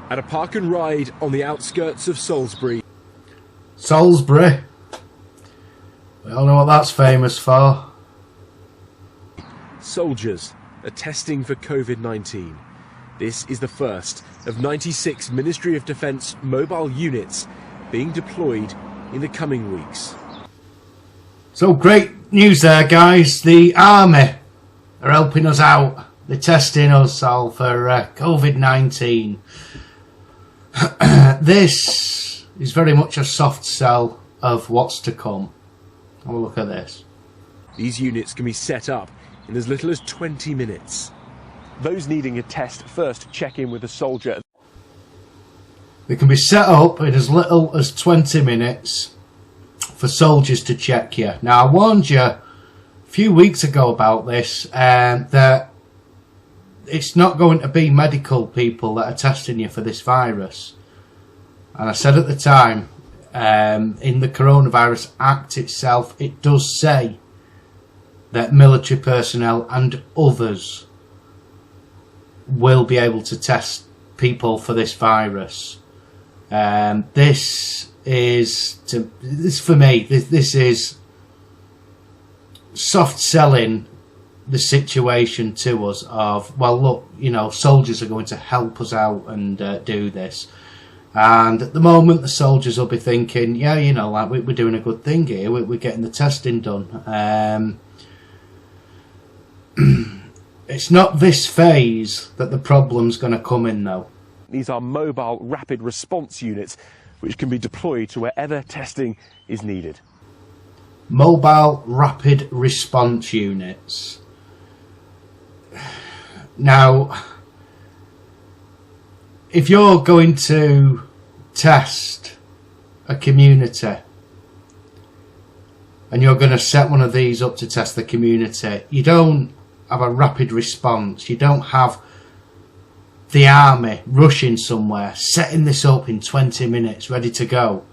At a park and ride on the outskirts of Salisbury. Salisbury. We all know what that's famous for. Soldiers are testing for COVID-19. This is the first of 96 Ministry of Defence mobile units being deployed in the coming weeks. So great news there, guys. The army are helping us out. They're testing us all for COVID-19. This is very much a soft sell of what's to come. Have a look at this. These units can be set up in as little as 20 minutes. Those needing a test first check in with a soldier. They can be set up in as little as 20 minutes for soldiers to check you. Now, I warned you a few weeks ago about this, that it's not going to be medical people that are testing you for this virus. And I said at the time, in the Coronavirus Act itself, it does say that military personnel and others will be able to test people for this virus. This for me, this is soft selling the situation to us of, well, look, you know, soldiers are going to help us out and do this. And at the moment, the soldiers will be thinking, yeah, you know, like we're doing a good thing here. We're getting the testing done. It's not this phase that the problem's going to come in, though. These are mobile rapid response units which can be deployed to wherever testing is needed. Mobile rapid response units. Now, if you're going to test a community and you're going to set one of these up to test the community, you don't have a rapid response. You don't have the army rushing somewhere, setting this up in 20 minutes, ready to go.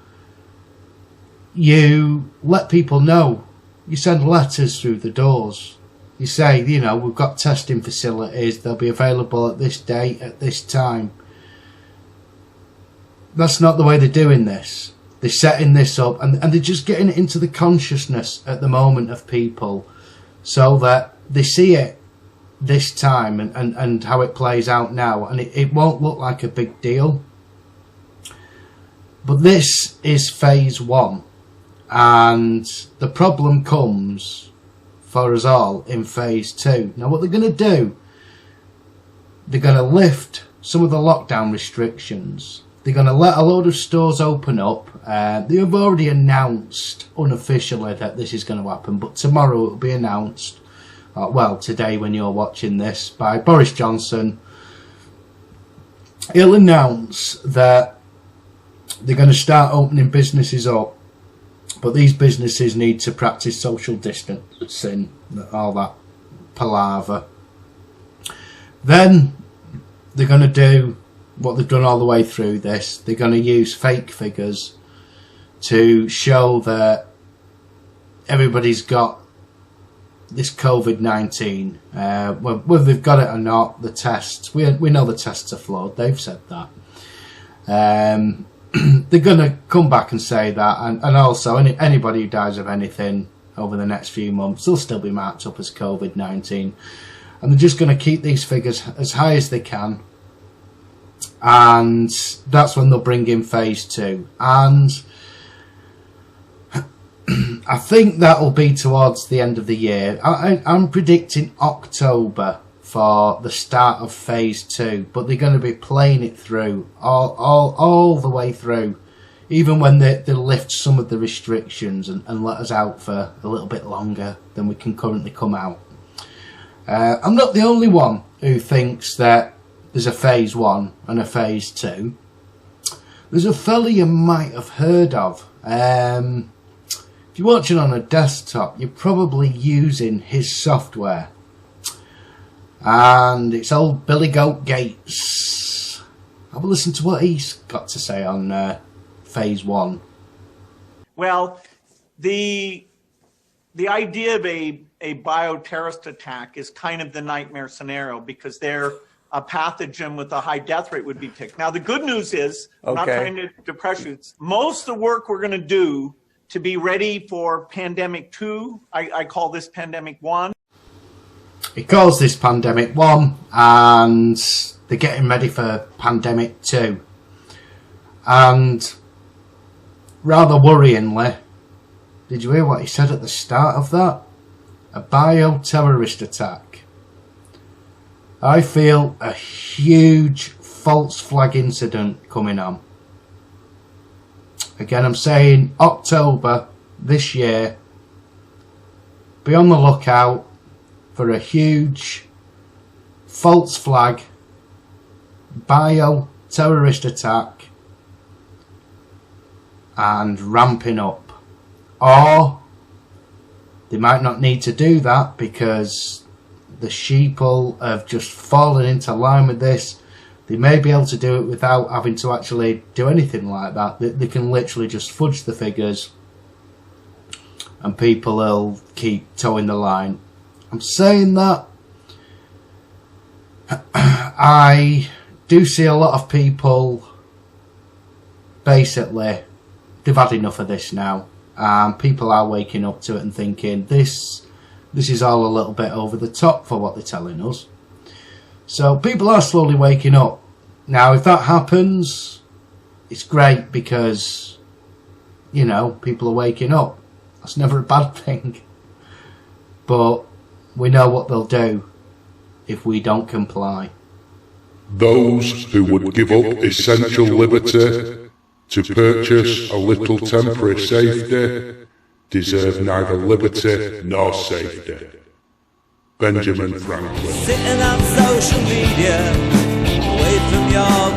You let people know. You send letters through the doors. You say, you know, we've got testing facilities. They'll be available at this date, at this time. That's not the way they're doing this. They're setting this up and they're just getting it into the consciousness at the moment of people so that they see it this time and how it plays out now, and it won't look like a big deal. But this is phase one, and the problem comes for us all in phase two. Now what they're going to do, they're going to lift some of the lockdown restrictions. They're going to let a load of stores open up. They have already announced unofficially that this is going to happen, but tomorrow it will be announced, well, today when you're watching this, by Boris Johnson. He'll announce that they're going to start opening businesses up, but these businesses need to practice social distancing, all that palaver. Then they're going to do what they've done all the way through this. They're going to use fake figures to show that everybody's got this COVID-19. Whether they've got it or not, the tests, we know the tests are flawed. They've said that. They're going to come back and say that, and also anybody who dies of anything over the next few months, they'll still be marked up as COVID-19. And they're just going to keep these figures as high as they can. And that's when they'll bring in phase two. And I think that'll be towards the end of the year. I'm predicting October for the start of phase two, but they're going to be playing it through all the way through, even when they lift some of the restrictions and let us out for a little bit longer than we can currently come out. I'm not the only one who thinks that there's a phase one and a phase two. There's a fella you might have heard of. If you're watching on a desktop, you're probably using his software. And it's old Billy Goat Gates. Have a listen to what he's got to say on phase one. Well, the idea of a bioterrorist attack is kind of the nightmare scenario, because they're a pathogen with a high death rate would be picked. Now, the good news is, I'm not trying to depress you, most of the work we're going to do to be ready for pandemic 2, I call this pandemic 1. He calls this pandemic 1, and they're getting ready for pandemic 2. And rather worryingly, did you hear what he said at the start of that? A bioterrorist attack. I feel a huge false flag incident coming on. Again, I'm saying October this year. Be on the lookout for a huge false flag bioterrorist attack and ramping up. Or they might not need to do that because the sheeple have just fallen into line with this. They may be able to do it without having to actually do anything like that. They can literally just fudge the figures and people will keep towing the line. I'm saying that I do see a lot of people, basically, they've had enough of this now. People are waking up to it and thinking, this is all a little bit over the top for what they're telling us. So people are slowly waking up. Now, if that happens, it's great because, you know, people are waking up. That's never a bad thing. But we know what they'll do if we don't comply. Those who would give up essential liberty to purchase a little temporary safety deserve neither liberty nor safety. Benjamin Franklin. Sitting on social media, away from your